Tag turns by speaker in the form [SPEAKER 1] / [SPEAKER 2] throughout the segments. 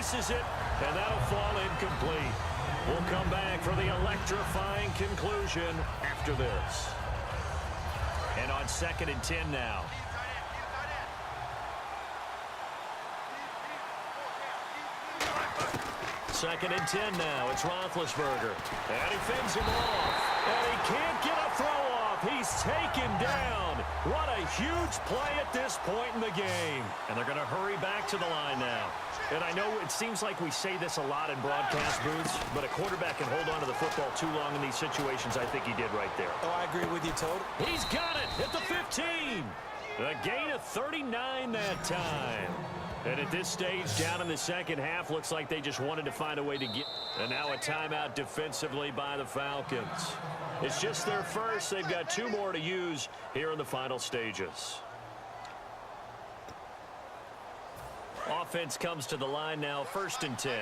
[SPEAKER 1] misses it, and that'll fall incomplete. We'll come back for the electrifying conclusion after this. And on 2nd and 10 now. Second and 10 now. It's Roethlisberger. And he fends him off. And he can't get a throw off. He's taken down. What a huge play at this point in the game. And they're going to hurry back to the line now. And I know it seems like we say this a lot in broadcast booths, but a quarterback can hold on to the football too long in these situations. I think he did right there.
[SPEAKER 2] Oh, I agree with you, Toad.
[SPEAKER 1] He's got it at the 15. A gain of 39 that time. And at this stage, down in the second half, looks like they just wanted to find a way to get. And now a timeout defensively by the Falcons. It's just their first. They've got 2 more to use here in the final stages. Offense comes to the line now, 1st and 10.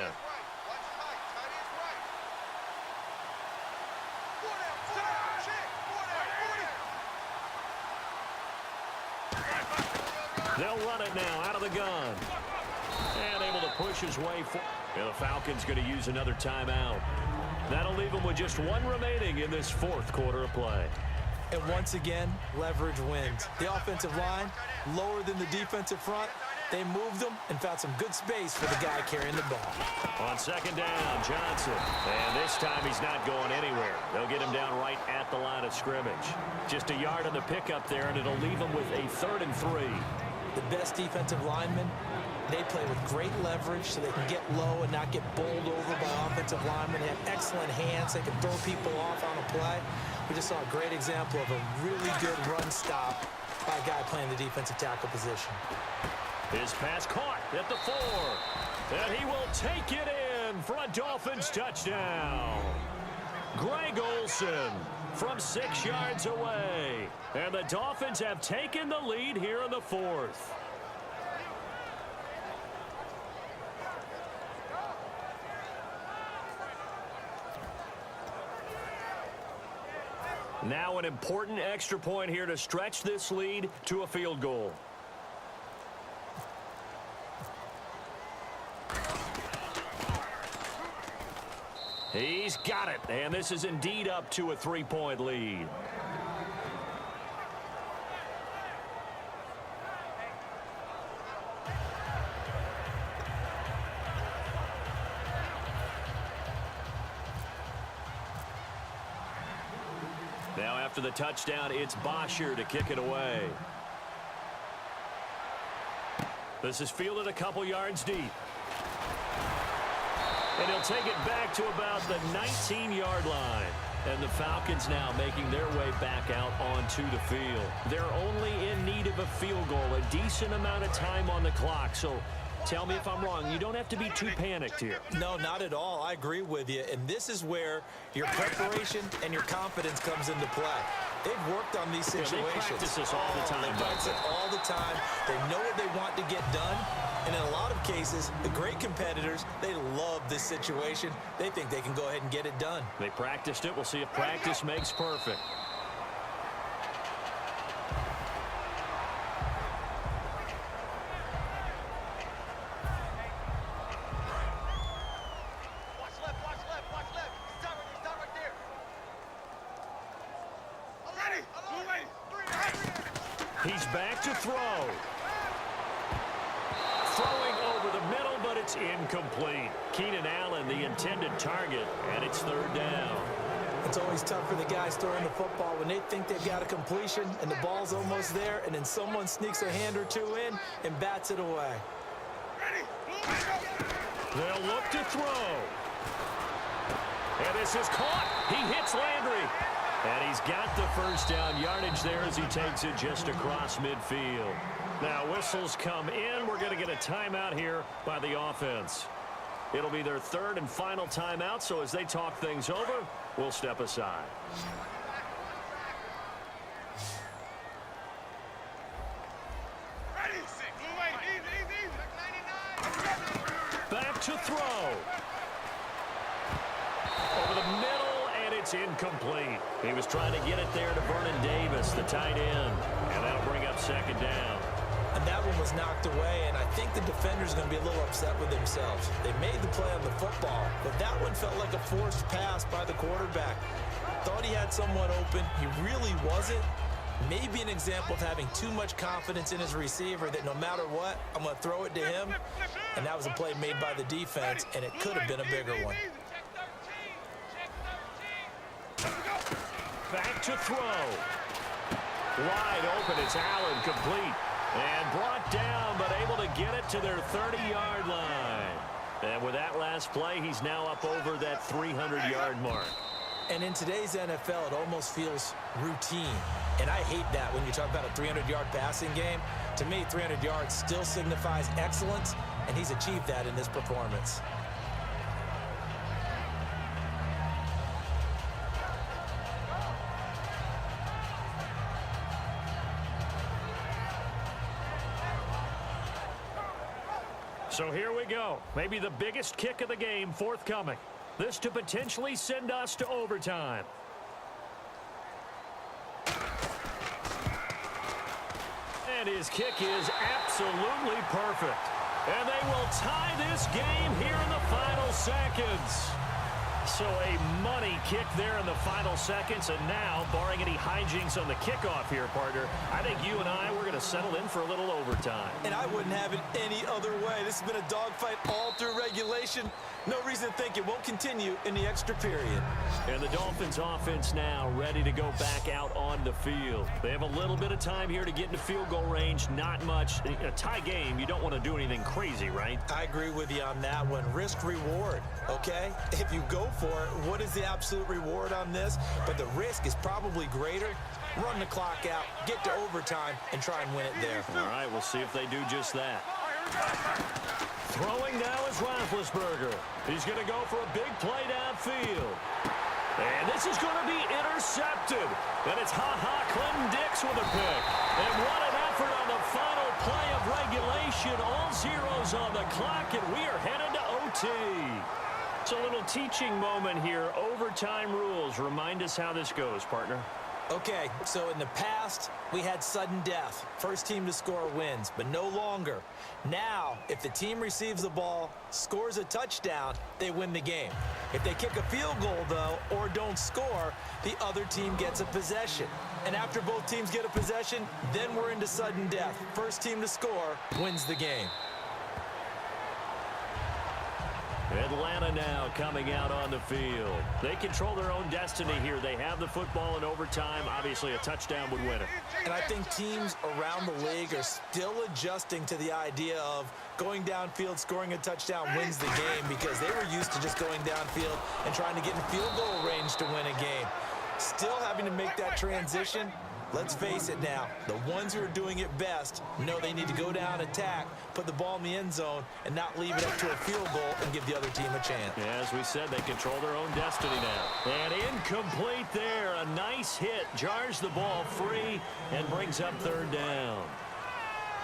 [SPEAKER 1] They'll run it now out of the gun. And able to push his way forward. And the Falcons going to use another timeout. That'll leave them with just 1 remaining in this 4th quarter of play.
[SPEAKER 2] And once again, leverage wins. The offensive line, lower than the defensive front. They moved them and found some good space for the guy carrying the ball.
[SPEAKER 1] On 2nd down, Johnson. And this time he's not going anywhere. They'll get him down right at the line of scrimmage. Just a yard on the pickup there, and it'll leave him with a 3rd and 3.
[SPEAKER 2] The best defensive linemen, they play with great leverage so they can get low and not get bowled over by offensive linemen. They have excellent hands. They can throw people off on a play. We just saw a great example of a really good run stop by a guy playing the defensive tackle position.
[SPEAKER 1] His pass caught at the 4. And he will take it in for a Dolphins touchdown. Greg Olsen from 6 yards away. And the Dolphins have taken the lead here in the 4th. Now an important extra point here to stretch this lead to a field goal. He's got it, and this is indeed up to a 3-point lead. Now after the touchdown, it's Bosher to kick it away. This is fielded a couple yards deep. And he'll take it back to about the 19-yard line. And the Falcons now making their way back out onto the field. They're only in need of a field goal, a decent amount of time on the clock. So tell me if I'm wrong. You don't have to be too panicked here.
[SPEAKER 2] No, not at all. I agree with you. And this is where your preparation and your confidence comes into play. They've worked on these situations.
[SPEAKER 1] Yeah, they practice this all the time.
[SPEAKER 2] They practice it all the time. They know what they want to get done. And in a lot of cases, the great competitors, they love this situation. They think they can go ahead and get it done.
[SPEAKER 1] They practiced it. We'll see if practice makes perfect. He's back to throw. Throwing over the middle, but it's incomplete. Keenan Allen, the intended target, and it's 3rd down.
[SPEAKER 2] It's always tough for the guys throwing the football when they think they've got a completion and the ball's almost there, and then someone sneaks a hand or two in and bats it away.
[SPEAKER 1] They'll look to throw. And this is caught. He hits Landry. And he's got the 1st down yardage there as he takes it just across midfield. Now whistles come in. We're going to get a timeout here by the offense. It'll be their 3rd and final timeout, so as they talk things over, we'll step aside. Back to throw. Over the middle, and it's incomplete. He was trying to get it there to Vernon Davis, the tight end. And that'll bring up 2nd down.
[SPEAKER 2] And that one was knocked away, and I think the defender's going to be a little upset with themselves. They made the play on the football, but that one felt like a forced pass by the quarterback. Thought he had someone open. He really wasn't. Maybe an example of having too much confidence in his receiver that no matter what, I'm going to throw it to him. And that was a play made by the defense, and it could have been a bigger one.
[SPEAKER 1] Back to throw. Wide open, it's Allen, complete. And brought down, but able to get it to their 30-yard line. And with that last play, he's now up over that 300-yard mark.
[SPEAKER 2] And in today's NFL, it almost feels routine. And I hate that when you talk about a 300-yard passing game. To me, 300 yards still signifies excellence, and he's achieved that in this performance.
[SPEAKER 1] So here we go. Maybe the biggest kick of the game forthcoming. This to potentially send us to overtime. And his kick is absolutely perfect. And they will tie this game here in the final seconds. So a money kick there in the final seconds. And now, barring any hijinks on the kickoff here, partner, I think you and I, we're going to settle in for a little overtime.
[SPEAKER 2] And I wouldn't have it any other way. This has been a dogfight all through regulation. No reason to think it won't continue in the extra period.
[SPEAKER 1] And the Dolphins offense now ready to go back out on the field. They have a little bit of time here to get into field goal range. Not much. A tie game, you don't want to do anything crazy, right?
[SPEAKER 2] I agree with you on that one. Risk reward, okay? If you go for it, what is the absolute reward on this? But the risk is probably greater. Run the clock out, get to overtime, and try and win it there.
[SPEAKER 1] All right, we'll see if they do just that. Throwing now is Roethlisberger. He's going to go for a big play downfield. And this is going to be intercepted. And it's Clinton Dix with a pick. And what an effort on the final play of regulation. All zeros on the clock, and we are headed to OT. It's a little teaching moment here. Overtime rules. Remind us how this goes, partner.
[SPEAKER 2] Okay, so in the past, we had sudden death. First team to score wins, but no longer. Now, if the team receives the ball, scores a touchdown, they win the game. If they kick a field goal, though, or don't score, the other team gets a possession. And after both teams get a possession, then we're into sudden death. First team to score wins the game.
[SPEAKER 1] Atlanta now coming out on the field. They control their own destiny here. They have the football in overtime. Obviously, a touchdown would win it.
[SPEAKER 2] And I think teams around the league are still adjusting to the idea of going downfield, scoring a touchdown wins the game, because they were used to just going downfield and trying to get in field goal range to win a game. Still having to make that transition. Let's face it now, the ones who are doing it best know they need to go down, attack, put the ball in the end zone, and not leave it up to a field goal and give the other team a chance.
[SPEAKER 1] Yeah, as we said, they control their own destiny now. And incomplete there. A nice hit. Jars the ball free and brings up third down.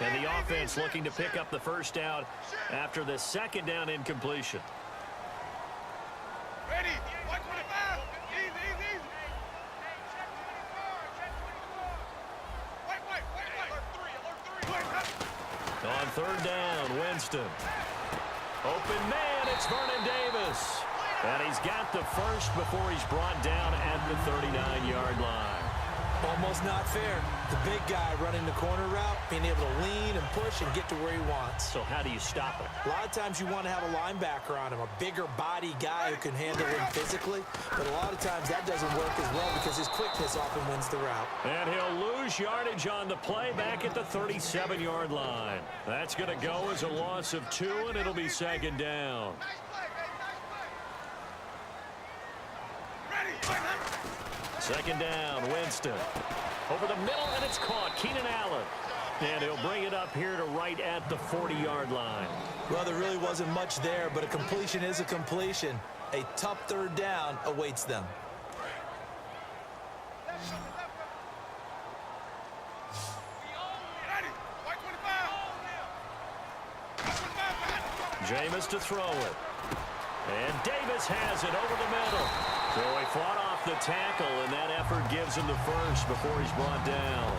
[SPEAKER 1] And the offense looking to pick up the first down after the second down incompletion.
[SPEAKER 3] Ready. Watch what it is. Easy.
[SPEAKER 1] On third down, Winston. Open man, it's Vernon Davis. And he's got the first before he's brought down at the 39-yard line.
[SPEAKER 2] Almost not fair. The big guy running the corner route, being able to lean and push and get to where he wants.
[SPEAKER 1] So how do you stop it?
[SPEAKER 2] A lot of times you want to have a linebacker on him, a bigger body guy who can handle him physically. But a lot of times that doesn't work as well because his quickness often wins the route.
[SPEAKER 1] And he'll lose yardage on the play back at the 37-yard line. That's going to go as a loss of 2, and it'll be second down. Second down, Winston. Over the middle, and it's caught. Keenan Allen. And he'll bring it up here to right at the 40-yard line.
[SPEAKER 2] Well, there really wasn't much there, but a completion is a completion. A tough third down awaits them.
[SPEAKER 1] Jameis to throw it. And Davis has it over the middle. So he fought off the tackle, and that effort gives him the first before he's brought down.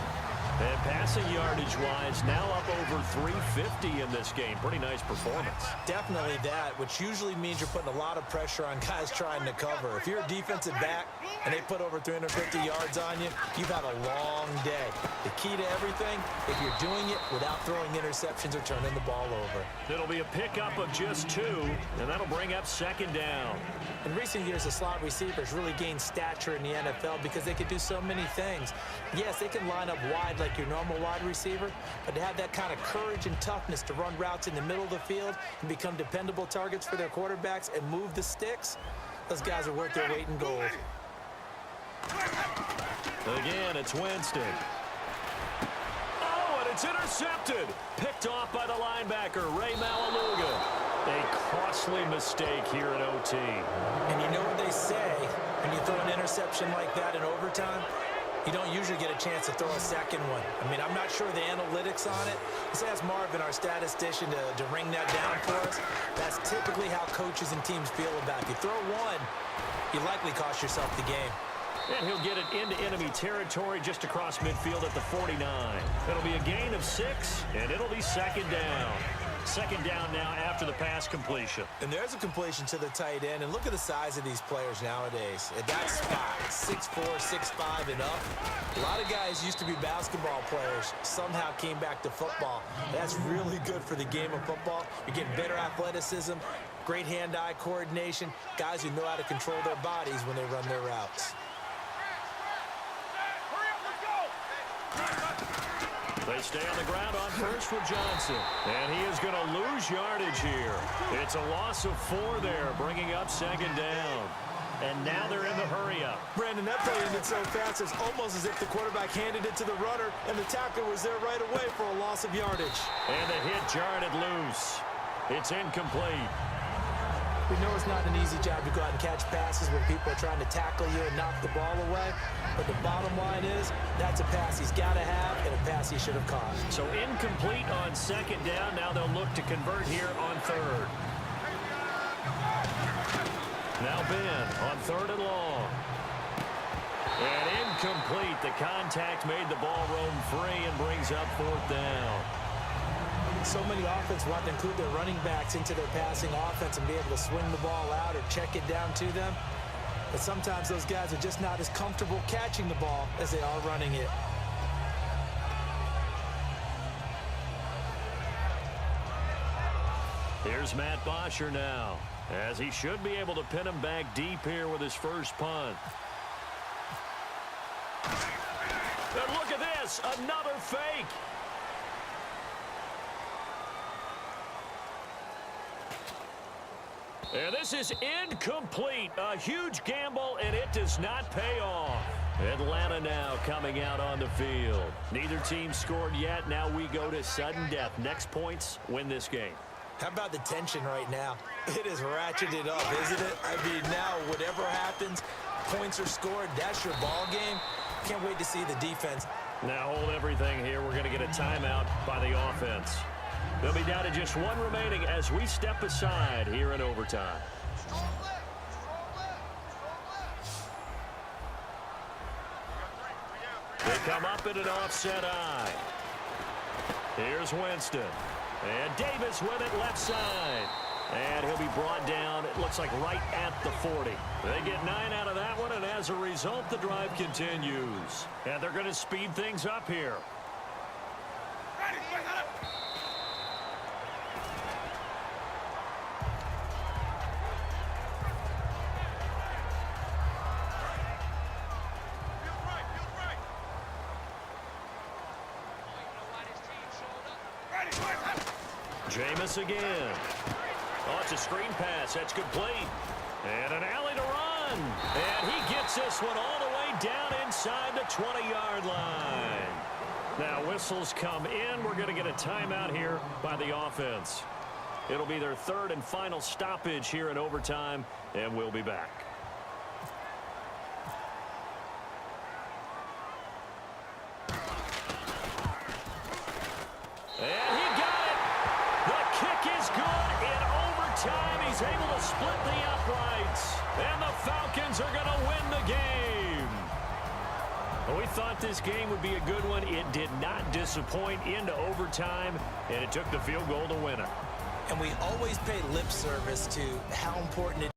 [SPEAKER 1] And passing yardage-wise, now up over 350 in this game. Pretty nice performance.
[SPEAKER 2] Definitely that, which usually means you're putting a lot of pressure on guys trying to cover. If you're a defensive back and they put over 350 yards on you, you've had a long day. The key to everything, if you're doing it without throwing interceptions or turning the ball over.
[SPEAKER 1] It'll be a pickup of just 2, and that'll bring up second down.
[SPEAKER 2] In recent years, the slot receivers really gained stature in the NFL because they could do so many things. Yes, they can line up wide like your normal wide receiver, but to have that kind of courage and toughness to run routes in the middle of the field and become dependable targets for their quarterbacks and move the sticks, those guys are worth their weight in gold.
[SPEAKER 1] Again, it's Winston. Oh, and it's intercepted. Picked off by the linebacker, Ray Malaluga. A costly mistake here at OT.
[SPEAKER 2] And you know what they say, when you throw an interception like that in overtime, you don't usually get a chance to throw a second one. I mean, I'm not sure the analytics on it. Let's ask Marvin, our statistician, to ring that down for us. That's typically how coaches and teams feel about it. If you throw one, you likely cost yourself the game.
[SPEAKER 1] And he'll get it into enemy territory just across midfield at the 49. It'll be a gain of 6, and it'll be second down. Second down now after the pass completion.
[SPEAKER 2] And there's a completion to the tight end. And look at the size of these players nowadays. At that spot, 6'4", 6'5", and up. A lot of guys used to be basketball players, somehow came back to football. That's really good for the game of football. You're getting better athleticism, great hand-eye coordination, guys who know how to control their bodies when they run their routes.
[SPEAKER 1] They stay on the ground on first for Johnson. And he is going to lose yardage here. It's a loss of 4 there, bringing up second down. And now they're in the hurry-up.
[SPEAKER 2] Brandon, that play ended so fast, it's almost as if the quarterback handed it to the runner, and the tackler was there right away for a loss of yardage.
[SPEAKER 1] And the hit jarred it loose. It's incomplete.
[SPEAKER 2] We know it's not an easy job to go out and catch passes when people are trying to tackle you and knock the ball away. But the bottom line is, that's a pass he's got to have and a pass he should have caught.
[SPEAKER 1] So incomplete on second down. Now they'll look to convert here on third. Now Ben on third and long. And incomplete. The contact made the ball roam free and brings up fourth down.
[SPEAKER 2] So many offenses want to include their running backs into their passing offense and be able to swing the ball out or check it down to them. But sometimes those guys are just not as comfortable catching the ball as they are running it.
[SPEAKER 1] Here's Matt Bosher now, as he should be able to pin him back deep here with his first punt. And look at this, another fake. And this is incomplete. A huge gamble, and it does not pay off. Atlanta now coming out on the field. Neither team scored yet. Now we go to sudden death. Next points win this game.
[SPEAKER 2] How about the tension right now? It is ratcheted up, isn't it? I mean, now whatever happens, points are scored. That's your ball game. Can't wait to see the defense.
[SPEAKER 1] Now hold everything here. We're going to get a timeout by the offense. They'll be down to just 1 remaining as we step aside here in overtime. They come up in an offset eye. Here's Winston. And Davis with it left side. And he'll be brought down, it looks like right at the 40. They get 9 out of that one, and as a result, the drive continues. And they're going to speed things up here. Jameis again. Oh, it's a screen pass. That's complete. And an alley to run. And he gets this one all the way down inside the 20-yard line. Now whistles come in. We're going to get a timeout here by the offense. It'll be their third and final stoppage here in overtime, and we'll be back. And he got it. The kick is good in overtime. He's able to split the uprights. And the Falcons are going to win the game. Well, we thought this game would be a good one. It did not disappoint into overtime, and it took the field goal to win it.
[SPEAKER 2] And we always pay lip service to how important it